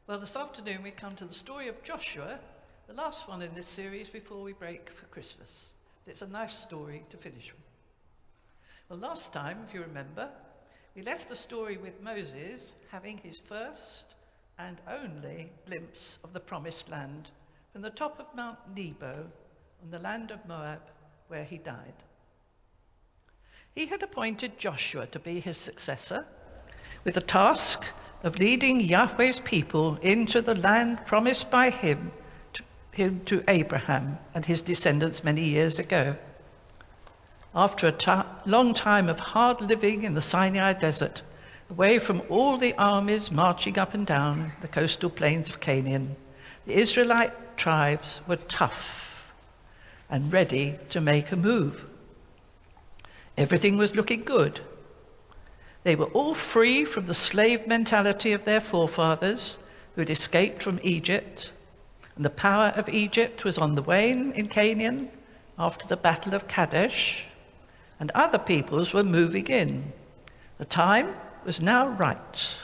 Well, this afternoon we come to the story of Joshua, the last one in this series before we break for Christmas. It's a nice story to finish with. Well, last time, if you remember, we left the story with Moses having his first and only glimpse of the promised land from the top of Mount Nebo on the land of Moab, where he died. He had appointed Joshua to be his successor with the task of leading Yahweh's people into the land promised by him to Abraham and his descendants many years ago. After a long time of hard living in the Sinai desert, away from all the armies marching up and down the coastal plains of Canaan, the Israelite tribes were tough and ready to make a move. Everything was looking good. They were all free from the slave mentality of their forefathers who had escaped from Egypt, and the power of Egypt was on the wane in Canaan after the Battle of Kadesh, and other peoples were moving in. The time was now right.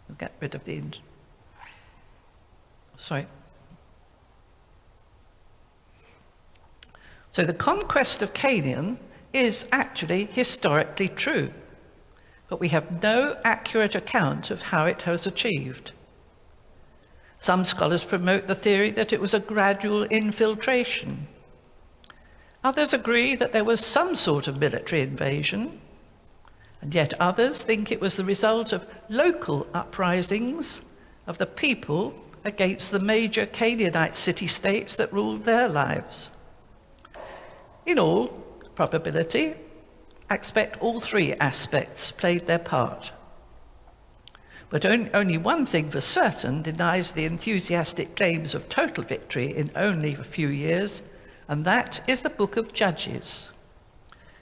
We'll get rid of the... So the conquest of Kenyan is actually historically true, but we have no accurate account of how it was achieved. Some scholars promote the theory that it was a gradual infiltration. Others agree that there was some sort of military invasion, and yet others think it was the result of local uprisings of the people against the major Canaanite city-states that ruled their lives. In all probability, I expect all three aspects played their part. But only one thing for certain denies the enthusiastic claims of total victory in only a few years, and that is the book of Judges,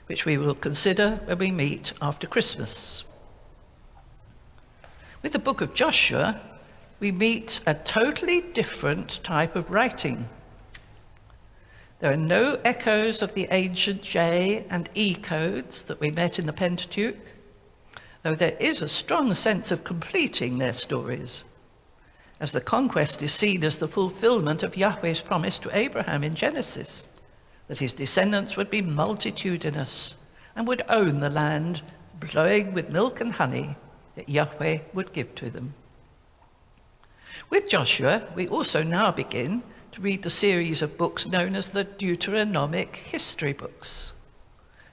which we will consider when we meet after Christmas. With the book of Joshua, we meet a totally different type of writing. There are no echoes of the ancient J and E codes that we met in the Pentateuch, though there is a strong sense of completing their stories, as the conquest is seen as the fulfillment of Yahweh's promise to Abraham in Genesis, that his descendants would be multitudinous and would own the land flowing with milk and honey that Yahweh would give to them. With Joshua, we also now begin to read the series of books known as the Deuteronomic history books,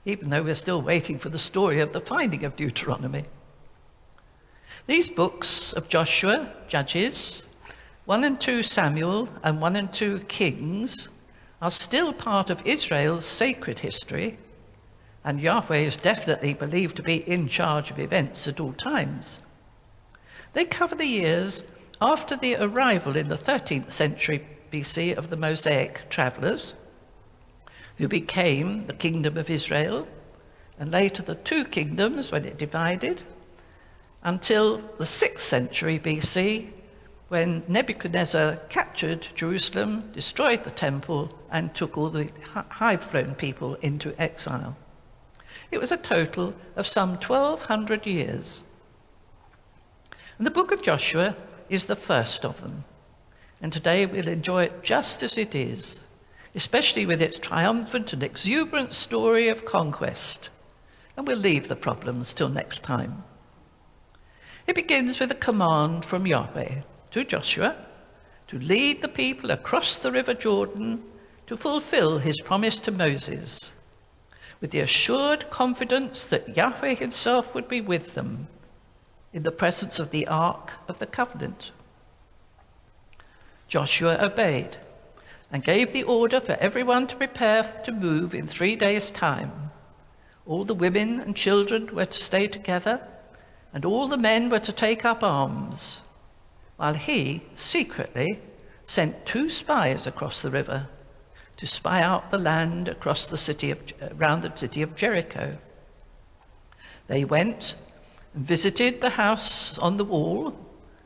even though we're still waiting for the story of the finding of Deuteronomy. These books of Joshua, Judges, 1 and 2 Samuel, and 1 and 2 Kings are still part of Israel's sacred history, and Yahweh is definitely believed to be in charge of events at all times. They cover the years after the arrival in the 13th century BC of the Mosaic travelers, who became the kingdom of Israel, and later the two kingdoms when it divided, until the 6th century BC, when Nebuchadnezzar captured Jerusalem, destroyed the temple, and took all the high-flown people into exile. It was a total of some 1,200 years. And the book of Joshua is the first of them. And today we'll enjoy it just as it is, especially with its triumphant and exuberant story of conquest. And we'll leave the problems till next time. It begins with a command from Yahweh to Joshua to lead the people across the river Jordan to fulfill his promise to Moses, with the assured confidence that Yahweh himself would be with them in the presence of the Ark of the Covenant. Joshua obeyed and gave the order for everyone to prepare to move in 3 days' time. All the women and children were to stay together, and all the men were to take up arms, while he secretly sent 2 spies across the river to spy out the land across the city around the city of Jericho. They went and visited the house on the wall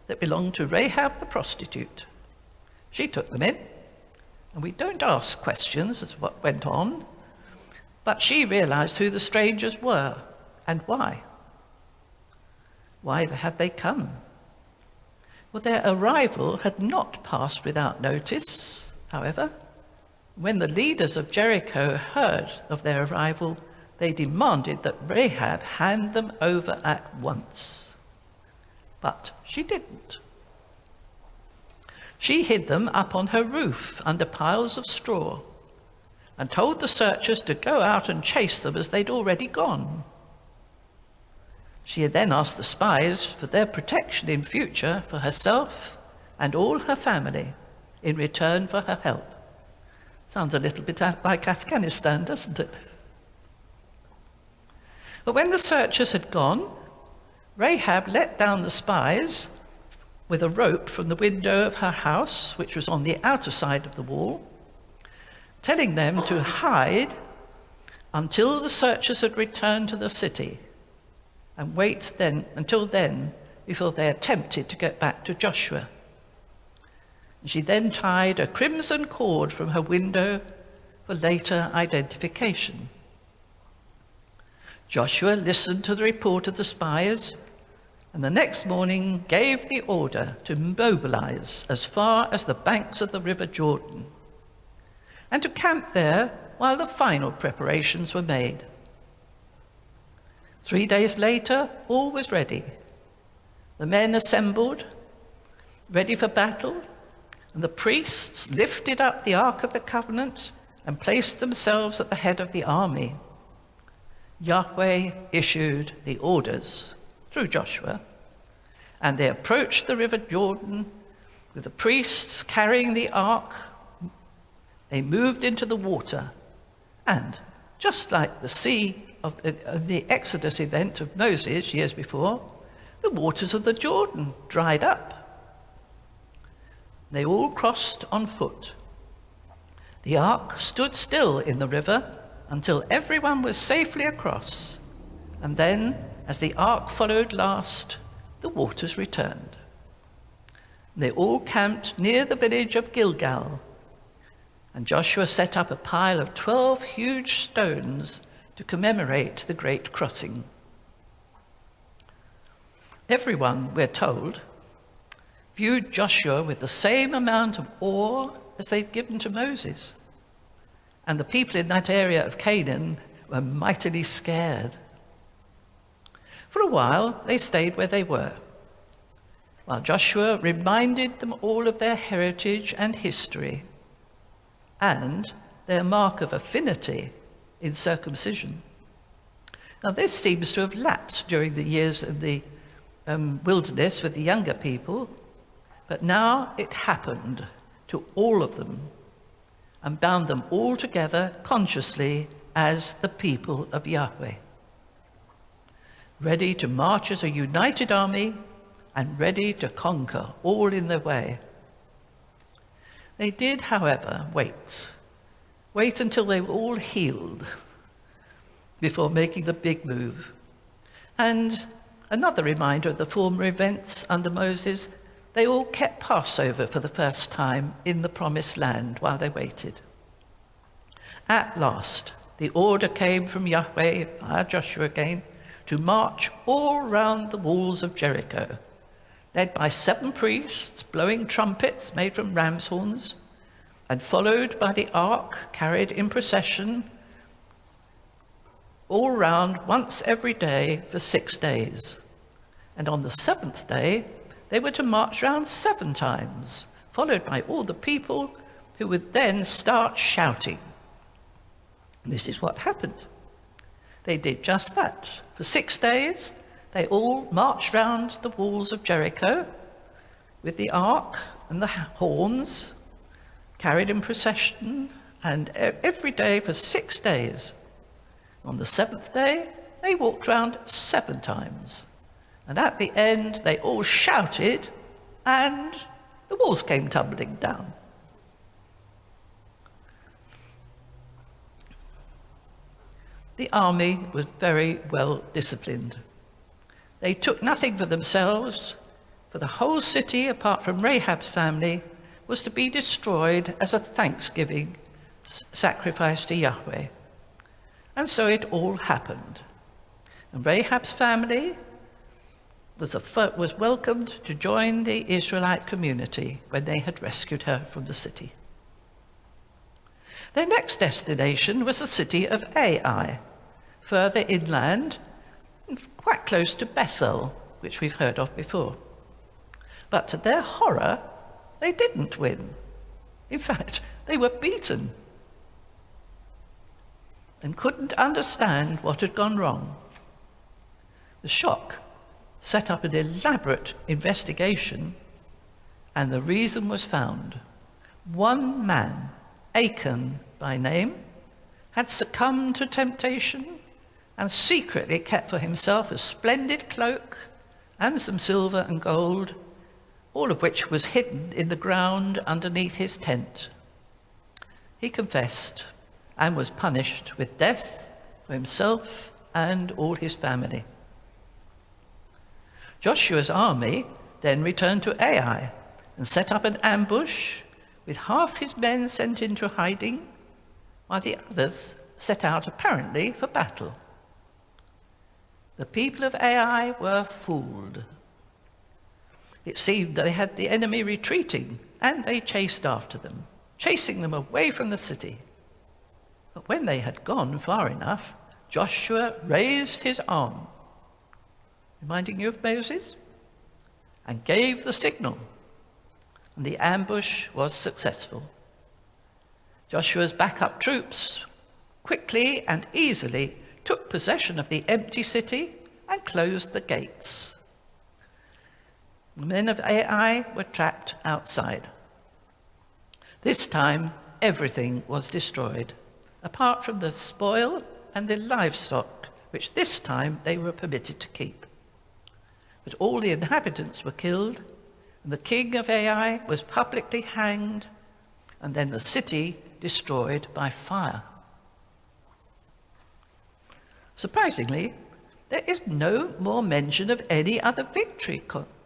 that belonged to Rahab the prostitute. She took them in, and we don't ask questions as to what went on, but she realized who the strangers were and why. Why had they come? For their arrival had not passed without notice, however. When the leaders of Jericho heard of their arrival, they demanded that Rahab hand them over at once. But she didn't. She hid them up on her roof under piles of straw and told the searchers to go out and chase them as they'd already gone. She had then asked the spies for their protection in future for herself and all her family in return for her help. Sounds a little bit like Afghanistan, doesn't it? But when the searchers had gone, Rahab let down the spies with a rope from the window of her house, which was on the outer side of the wall, telling them to hide until the searchers had returned to the city, and wait until then before they attempted to get back to Joshua. And she then tied a crimson cord from her window for later identification. Joshua listened to the report of the spies, and the next morning gave the order to mobilize as far as the banks of the river Jordan, and to camp there while the final preparations were made. 3 days later, all was ready. The men assembled, ready for battle, and the priests lifted up the Ark of the Covenant and placed themselves at the head of the army. Yahweh issued the orders through Joshua, and they approached the river Jordan with the priests carrying the ark. They moved into the water, and just like the sea of the Exodus event of Moses years before, the waters of the Jordan dried up. They all crossed on foot. The ark stood still in the river until everyone was safely across, and then, as the ark followed last, the waters returned. They all camped near the village of Gilgal, and Joshua set up a pile of 12 huge stones to commemorate the great crossing. Everyone, we're told, viewed Joshua with the same amount of awe as they'd given to Moses, and the people in that area of Canaan were mightily scared. For a while, they stayed where they were, while Joshua reminded them all of their heritage and history, and their mark of affinity in circumcision. Now, this seems to have lapsed during the years of the wilderness with the younger people, but now it happened to all of them and bound them all together consciously as the people of Yahweh, ready to march as a united army and ready to conquer all in their way. They did, however, wait until they were all healed before making the big move. And another reminder of the former events under Moses, they all kept Passover for the first time in the promised land while they waited. At last, the order came from Yahweh, via Joshua again, to march all round the walls of Jericho, led by 7 priests blowing trumpets made from ram's horns, and followed by the ark carried in procession all round once every day for 6 days. And on the 7th day, they were to march round 7 times, followed by all the people who would then start shouting. And this is what happened. They did just that. For 6 days, they all marched round the walls of Jericho with the ark and the horns carried in procession, and every day for 6 days. On the 7th day, they walked round 7 times. And at the end, they all shouted, and the walls came tumbling down. The army was very well disciplined. They took nothing for themselves, for the whole city, apart from Rahab's family, was to be destroyed as a thanksgiving sacrifice to Yahweh. And so it all happened. And Rahab's family was welcomed to join the Israelite community when they had rescued her from the city. Their next destination was the city of Ai, further inland, quite close to Bethel, which we've heard of before. But to their horror, they didn't win. In fact, they were beaten and couldn't understand what had gone wrong. The shock set up an elaborate investigation, and the reason was found. One man, Achan by name, had succumbed to temptation and secretly kept for himself a splendid cloak and some silver and gold, all of which was hidden in the ground underneath his tent. He confessed and was punished with death for himself and all his family. Joshua's army then returned to Ai and set up an ambush, with half his men sent into hiding, while the others set out apparently for battle. The people of Ai were fooled. It seemed that they had the enemy retreating, and they chased after them, chasing them away from the city. But when they had gone far enough, Joshua raised his arm, reminding you of Moses, and gave the signal, and the ambush was successful. Joshua's backup troops quickly and easily took possession of the empty city and closed the gates. The men of Ai were trapped outside. This time, everything was destroyed, apart from the spoil and the livestock, which this time they were permitted to keep. But all the inhabitants were killed, and the king of Ai was publicly hanged, and then the city destroyed by fire. Surprisingly, there is no more mention of any other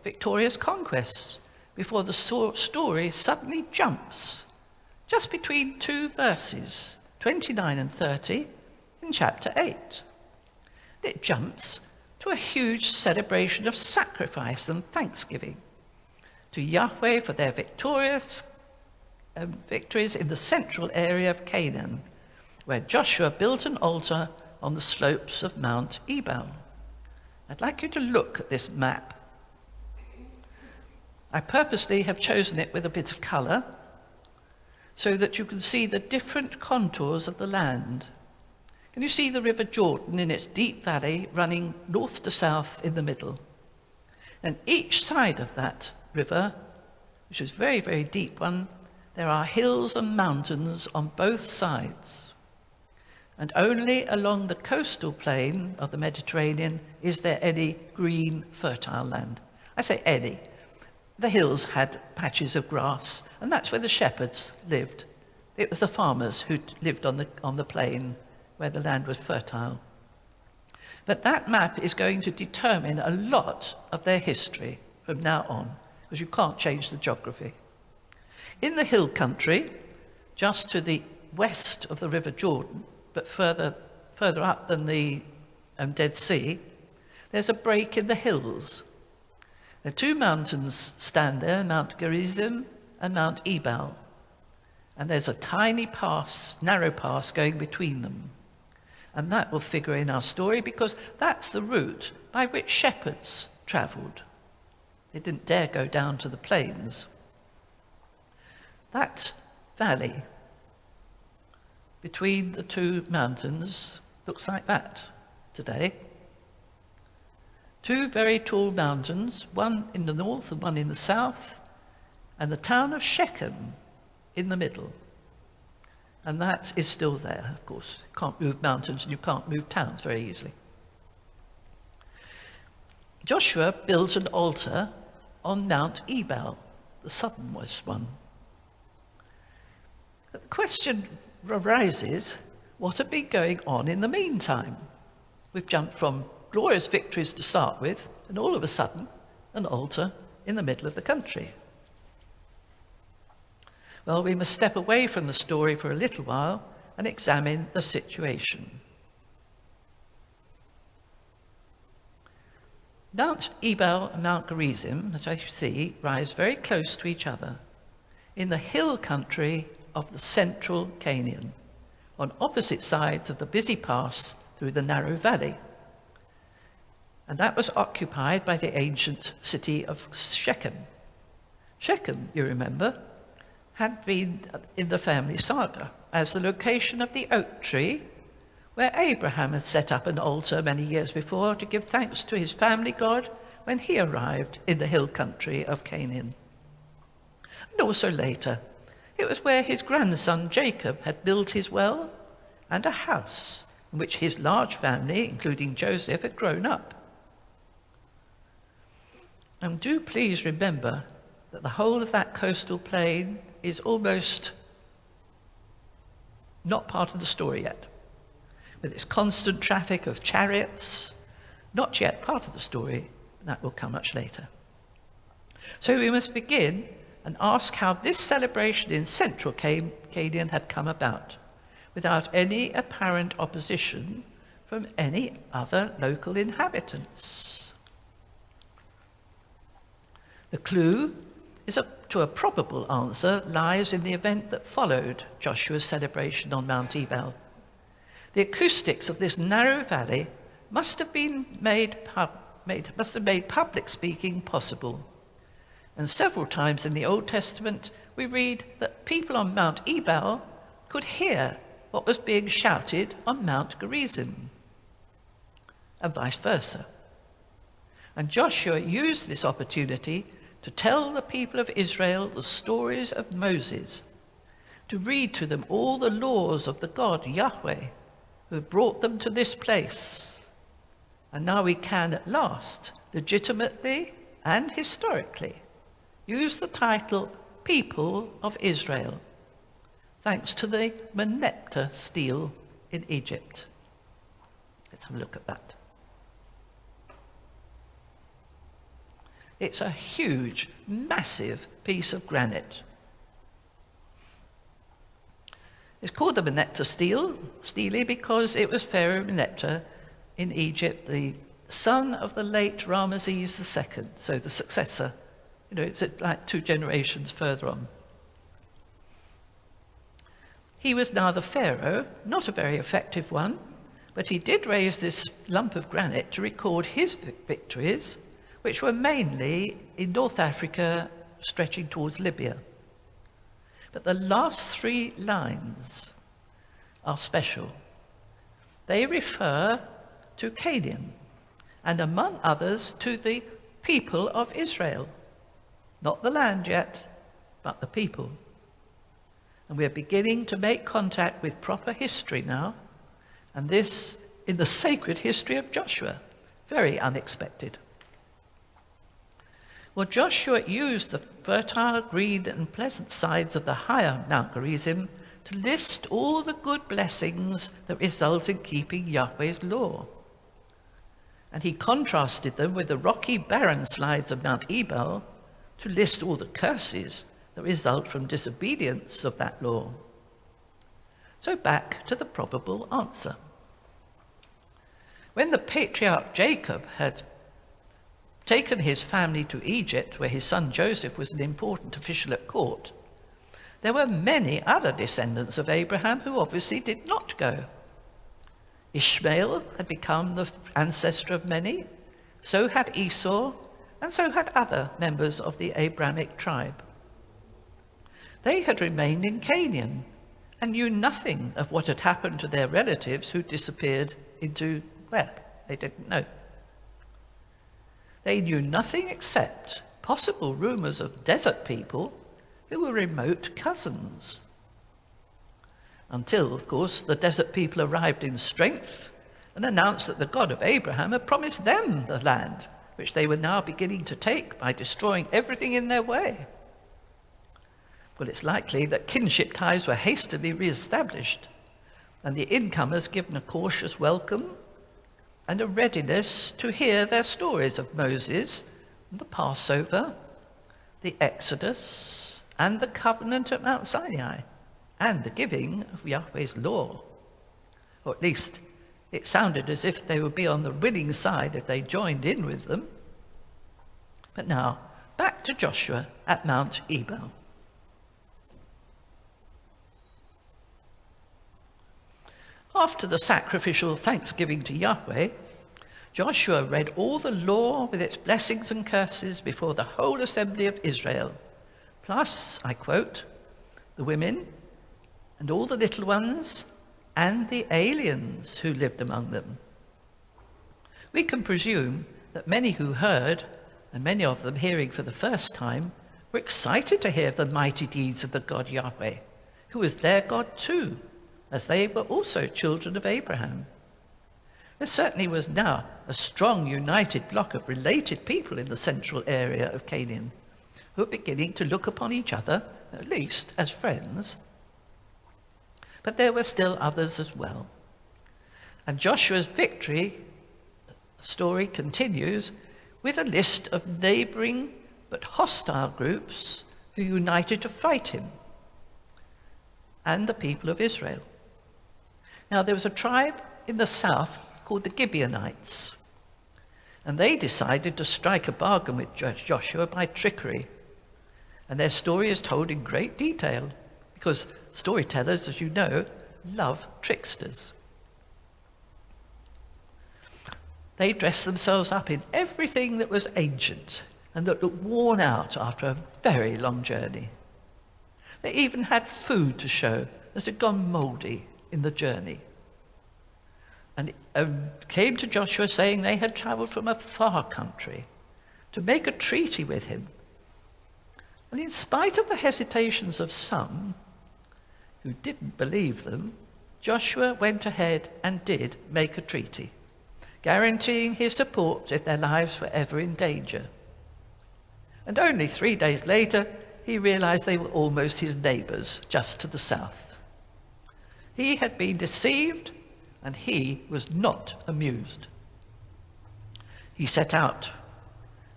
victorious conquests before the story suddenly jumps just between two verses, 29 and 30, in chapter 8. It jumps to a huge celebration of sacrifice and thanksgiving to Yahweh for their victories in the central area of Canaan, where Joshua built an altar on the slopes of Mount Ebal. I'd like you to look at this map. I purposely have chosen it with a bit of colour so that you can see the different contours of the land. Can you see the River Jordan in its deep valley running north to south in the middle? And each side of that river, which is a very, very deep one, there are hills and mountains on both sides. And only along the coastal plain of the Mediterranean is there any green, fertile land. I say any. The hills had patches of grass, and that's where the shepherds lived. It was the farmers who lived on the plain where the land was fertile. But that map is going to determine a lot of their history from now on, because you can't change the geography. In the hill country, just to the west of the River Jordan, but further up than the Dead Sea, there's a break in the hills. The two mountains stand there, Mount Gerizim and Mount Ebal, and there's a tiny pass, narrow pass going between them. And that will figure in our story because that's the route by which shepherds travelled. They didn't dare go down to the plains. That valley between the two mountains looks like that today. Two very tall mountains, one in the north and one in the south, and the town of Shechem in the middle. And that is still there, of course. You can't move mountains and you can't move towns very easily. Joshua built an altar on Mount Ebal, the southernmost one. But the question arises, what had been going on in the meantime? We've jumped from glorious victories to start with, and all of a sudden, an altar in the middle of the country. Well, we must step away from the story for a little while and examine the situation. Mount Ebal and Mount Gerizim, as you see, rise very close to each other in the hill country of the central Kenyan, on opposite sides of the busy pass through the narrow valley. And that was occupied by the ancient city of Shechem. Shechem, you remember, had been in the family saga as the location of the oak tree where Abraham had set up an altar many years before to give thanks to his family God when he arrived in the hill country of Canaan. And also later, it was where his grandson Jacob had built his well and a house in which his large family, including Joseph, had grown up. And do please remember that the whole of that coastal plain is almost not part of the story yet, with its constant traffic of chariots, not yet part of the story. That will come much later. So we must begin and ask how this celebration in central Canaan had come about, without any apparent opposition from any other local inhabitants. The clue to a probable answer lies in the event that followed Joshua's celebration on Mount Ebal. The acoustics of this narrow valley must have made public speaking possible. And several times in the Old Testament, we read that people on Mount Ebal could hear what was being shouted on Mount Gerizim, and vice versa. And Joshua used this opportunity to tell the people of Israel the stories of Moses, to read to them all the laws of the God, Yahweh, who had brought them to this place. And now we can at last, legitimately and historically, use the title People of Israel, thanks to the Merneptah stele in Egypt. Let's have a look at that. It's a huge, massive piece of granite. It's called the Merneptah stele because it was Pharaoh Merneptah in Egypt, the son of the late Ramesses II, so the successor. You know, it's like 2 generations further on. He was now the pharaoh, not a very effective one, but he did raise this lump of granite to record his victories, which were mainly in North Africa, stretching towards Libya. But the last 3 lines are special. They refer to Canaan, and among others to the people of Israel. Not the land yet, but the people. And we're beginning to make contact with proper history now, and this in the sacred history of Joshua. Very unexpected. Well, Joshua used the fertile, green and pleasant sides of the higher Mount Gerizim to list all the good blessings that result in keeping Yahweh's law. And he contrasted them with the rocky, barren sides of Mount Ebal to list all the curses that result from disobedience of that law. So back to the probable answer. When the patriarch Jacob had taken his family to Egypt, where his son Joseph was an important official at court, there were many other descendants of Abraham who obviously did not go. Ishmael had become the ancestor of many, so had Esau, and so had other members of the Abrahamic tribe. They had remained in Canaan and knew nothing of what had happened to their relatives who disappeared into, well, they didn't know. They knew nothing except possible rumors of desert people who were remote cousins. Until, of course, the desert people arrived in strength and announced that the God of Abraham had promised them the land, which they were now beginning to take by destroying everything in their way. Well, it's likely that kinship ties were hastily re-established and the incomers given a cautious welcome and a readiness to hear their stories of Moses, the Passover, the Exodus, and the covenant at Mount Sinai, and the giving of Yahweh's law. Or at least, it sounded as if they would be on the winning side if they joined in with them. But now, back to Joshua at Mount Ebal. After the sacrificial thanksgiving to Yahweh, Joshua read all the law with its blessings and curses before the whole assembly of Israel, plus, I quote, the women and all the little ones and the aliens who lived among them. We can presume that many who heard, and many of them hearing for the first time, were excited to hear the mighty deeds of the God Yahweh, who was their God too, as they were also children of Abraham. There certainly was now a strong, united block of related people in the central area of Canaan, who were beginning to look upon each other, at least, as friends. But there were still others as well. And Joshua's victory story continues with a list of neighboring but hostile groups who united to fight him and the people of Israel. Now, there was a tribe in the south called the Gibeonites, and they decided to strike a bargain with Joshua by trickery. And their story is told in great detail, because storytellers, as you know, love tricksters. They dressed themselves up in everything that was ancient and that looked worn out after a very long journey. They even had food to show that had gone mouldy in the journey. And it came to Joshua saying they had traveled from a far country to make a treaty with him. And in spite of the hesitations of some who didn't believe them, Joshua went ahead and did make a treaty, guaranteeing his support if their lives were ever in danger. And only 3 days later, he realized they were almost his neighbors just to the south. He had been deceived, and he was not amused. He set out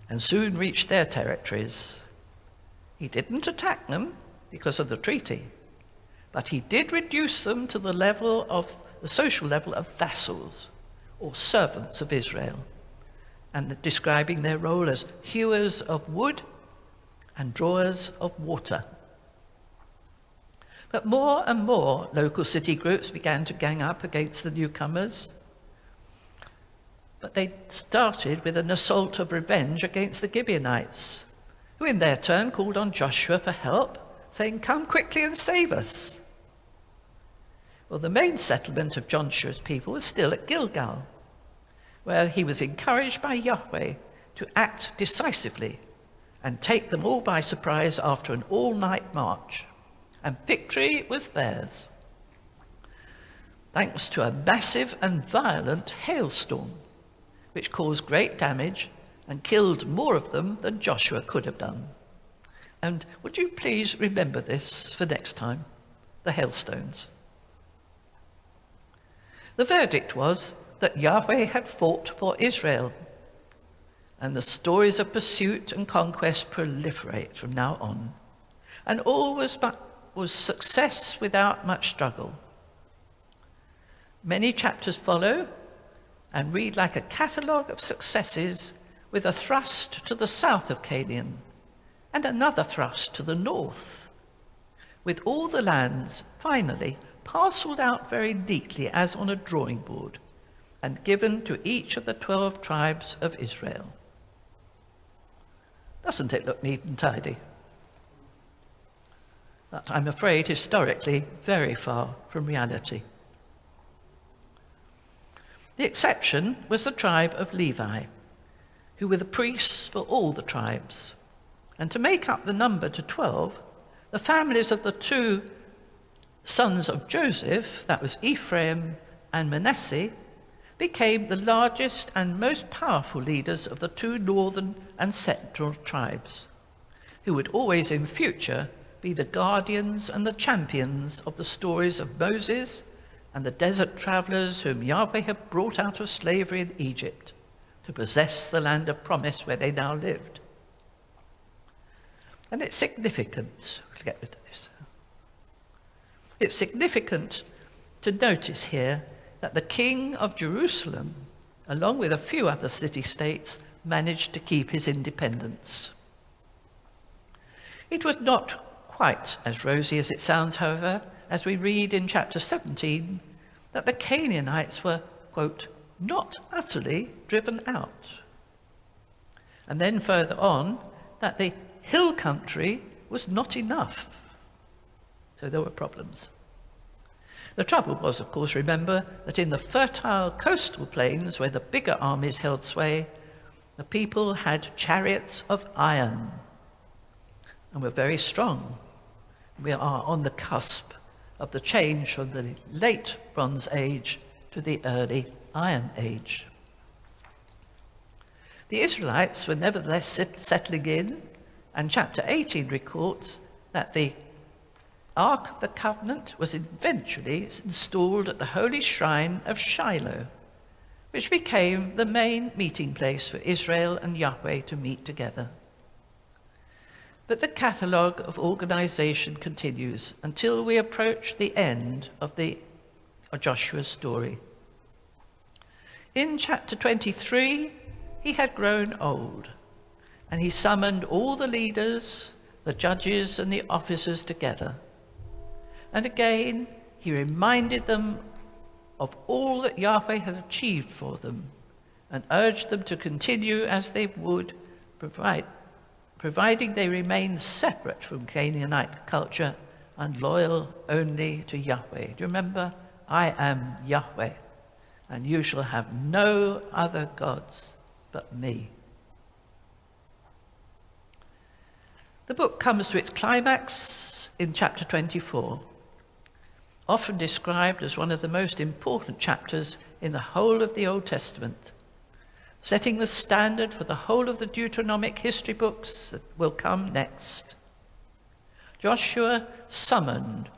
and soon reached their territories. He didn't attack them because of the treaty, but he did reduce them to the social level of vassals or servants of Israel, and describing their role as hewers of wood and drawers of water. But more and more local city groups began to gang up against the newcomers. But they started with an assault of revenge against the Gibeonites, who in their turn called on Joshua for help, saying, "Come quickly and save us." Well, the main settlement of Joshua's people was still at Gilgal, where he was encouraged by Yahweh to act decisively and take them all by surprise after an all-night march. And victory was theirs, thanks to a massive and violent hailstorm, which caused great damage and killed more of them than Joshua could have done. And would you please remember this for next time, the hailstones. The verdict was that Yahweh had fought for Israel, and the stories of pursuit and conquest proliferate from now on, and all was success without much struggle. Many chapters follow and read like a catalogue of successes, with a thrust to the south of Canaan and another thrust to the north, with all the lands finally parcelled out very neatly as on a drawing board and given to each of the 12 tribes of Israel. Doesn't it look neat and tidy? But I'm afraid historically very far from reality. The exception was the tribe of Levi, who were the priests for all the tribes. And to make up the number to 12, the families of the 2 sons of Joseph, that was Ephraim and Manasseh, became the largest and most powerful leaders of the 2 northern and central tribes, who would always in future be the guardians and the champions of the stories of Moses and the desert travelers whom Yahweh had brought out of slavery in Egypt to possess the land of promise where they now lived. And it's significant, we'll get rid of this. It's significant to notice here that the king of Jerusalem, along with a few other city-states, managed to keep his independence. It was not quite as rosy as it sounds, however, as we read in chapter 17 that the Canaanites were, quote, not utterly driven out. And then further on, that the hill country was not enough. So there were problems. The trouble was, of course, remember, that in the fertile coastal plains where the bigger armies held sway, the people had chariots of iron and were very strong. We are on the cusp of the change from the late Bronze Age to the early Iron Age. The Israelites were nevertheless settling in, and chapter 18 records that the Ark of the Covenant was eventually installed at the holy shrine of Shiloh, which became the main meeting place for Israel and Yahweh to meet together. But the catalogue of organization continues until we approach the end of Joshua's story. In chapter 23, he had grown old, and he summoned all the leaders, the judges, and the officers together. And again, he reminded them of all that Yahweh had achieved for them and urged them to continue as they would, providing they remained separate from Canaanite culture and loyal only to Yahweh. Do you remember? I am Yahweh, and you shall have no other gods but me. The book comes to its climax in chapter 24, often described as one of the most important chapters in the whole of the Old Testament, setting the standard for the whole of the Deuteronomic history books that will come next. Joshua summoned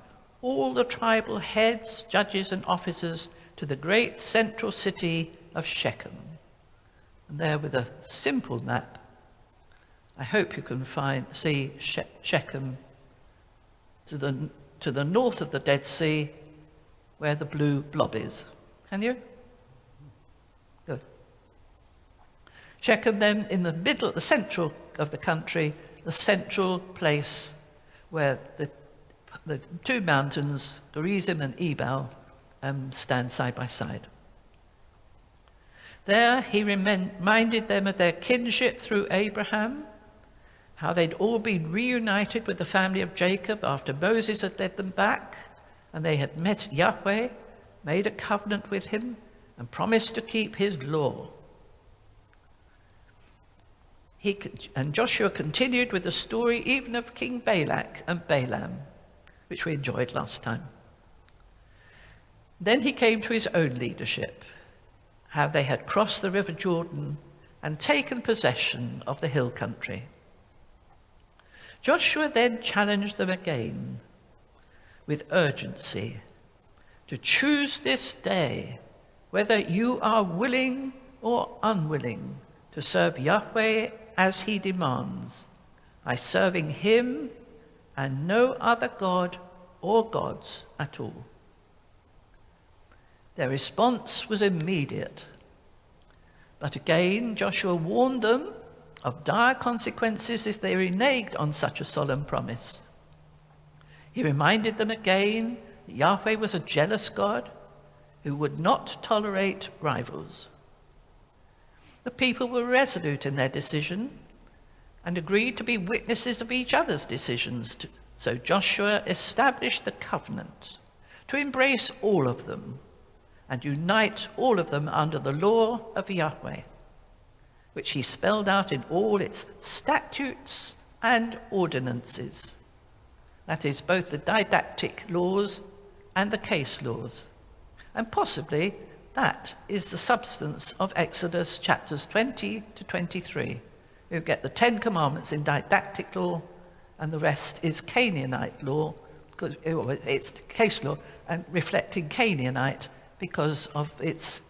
all the tribal heads, judges, and officers to the great central city of Shechem. And there, with a simple map, I hope you can see Shechem to the north of the Dead Sea, where the blue blob is. Can you? Good. Shechem then in the middle, the central of the country, the central place where the two mountains, Gerizim and Ebal, stand side by side. There he reminded them of their kinship through Abraham, how they'd all been reunited with the family of Jacob after Moses had led them back, and they had met Yahweh, made a covenant with him, and promised to keep his law. And Joshua continued with the story even of King Balak and Balaam, which we enjoyed last time. Then he came to his own leadership, how they had crossed the river Jordan and taken possession of the hill country. Joshua then challenged them again with urgency to choose this day whether you are willing or unwilling to serve Yahweh as he demands, by serving him and no other god or gods at all. Their response was immediate. But again, Joshua warned them of dire consequences if they reneged on such a solemn promise. He reminded them again that Yahweh was a jealous God who would not tolerate rivals. The people were resolute in their decision and agreed to be witnesses of each other's decisions. So Joshua established the covenant to embrace all of them and unite all of them under the law of Yahweh, which he spelled out in all its statutes and ordinances. That is, both the didactic laws and the case laws. And possibly that is the substance of Exodus chapters 20 to 23. You get the 10 Commandments in didactic law, and the rest is Canaanite law, because it's case law, and reflecting Canaanite because of its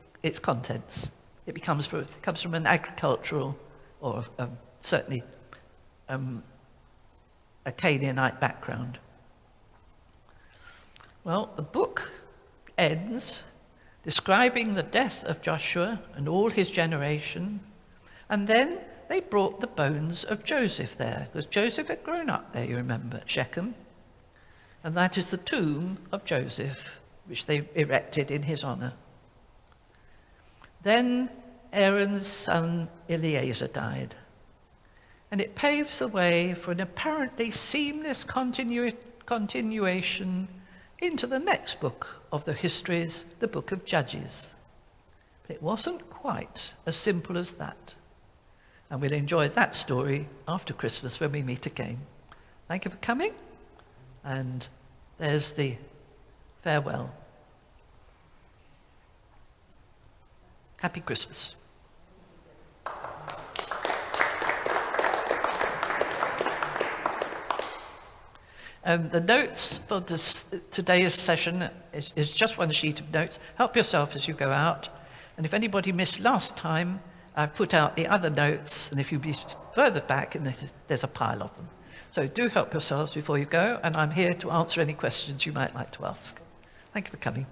contents. It comes from an agricultural or certainly a Canaanite background. Well, the book ends describing the death of Joshua and all his generation, And then they brought the bones of Joseph there, because Joseph had grown up there, you remember, at Shechem. And that is the tomb of Joseph, which they erected in his honor. Then Aaron's son Eleazar died. And it paves the way for an apparently seamless continuation into the next book of the histories, the book of Judges. But it wasn't quite as simple as that. And we'll enjoy that story after Christmas when we meet again. Thank you for coming. And there's the farewell. Happy Christmas. The notes for today's session is just one sheet of notes. Help yourself as you go out. And if anybody missed last time, I've put out the other notes, and if you be further back, and there's a pile of them. So do help yourselves before you go, and I'm here to answer any questions you might like to ask. Thank you for coming.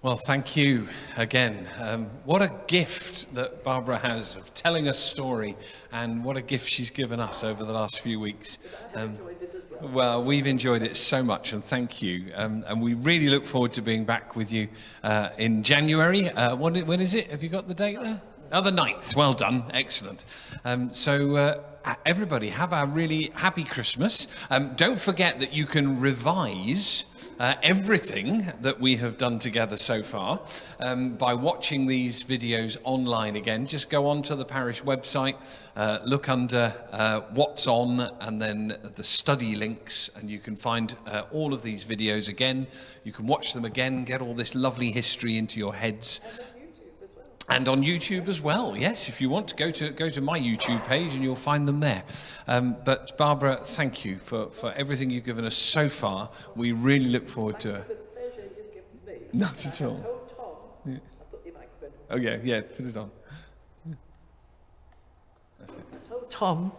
Well, thank you again. What a gift that Barbara has of telling a story, and what a gift she's given us over the last few weeks. Well, we've enjoyed it so much, and thank you. And we really look forward to being back with you in January. When is it? Have you got the date there? Oh, the 9th. Well done. Excellent. So everybody, have a really happy Christmas. Don't forget that you can revise everything that we have done together so far by watching these videos online again. Just go onto the parish website, look under what's on, and then the study links, and you can find all of these videos again. You can watch them again, get all this lovely history into your heads. And on YouTube as well, yes. If you want to go to my YouTube page, and you'll find them there. But Barbara, thank you for everything you've given us so far. We really look forward to it. Not at all. Yeah. Oh yeah, put it on. That's it. I told Tom,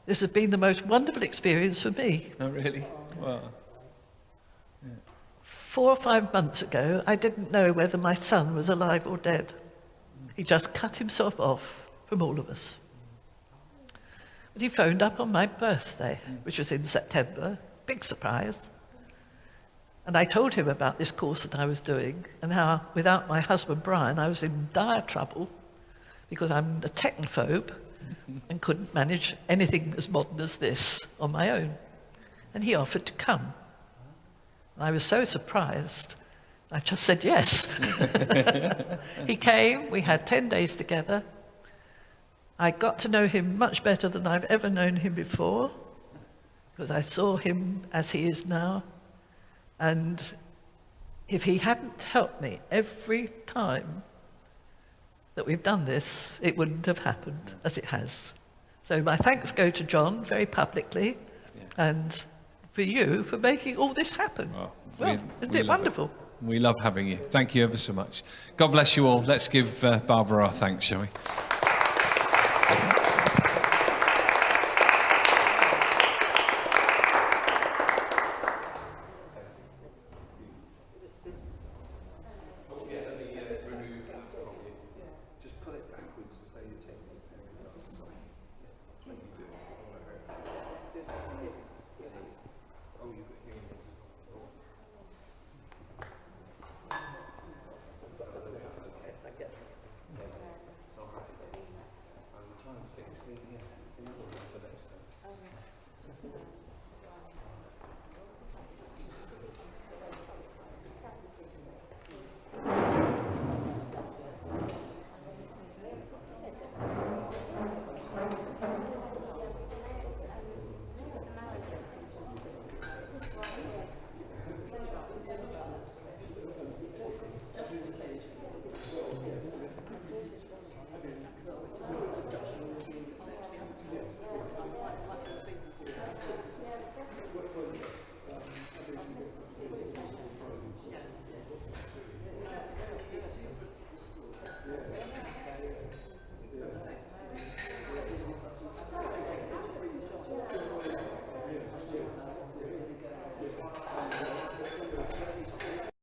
this has been the most wonderful experience for me. Oh really? Wow. 4 or 5 months ago, I didn't know whether my son was alive or dead. He just cut himself off from all of us. But he phoned up on my birthday, which was in September, big surprise. And I told him about this course that I was doing, and how without my husband Brian, I was in dire trouble because I'm a technophobe and couldn't manage anything as modern as this on my own. And he offered to come. And I was so surprised, I just said yes. He came, we had 10 days together. I got to know him much better than I've ever known him before, because I saw him as he is now. And if he hadn't helped me every time that we've done this, it wouldn't have happened as it has. So my thanks go to John very publicly, and for you for making all this happen. Well, isn't it wonderful? We love having you. Thank you ever so much. God bless you all. Let's give Barbara our thanks, shall we?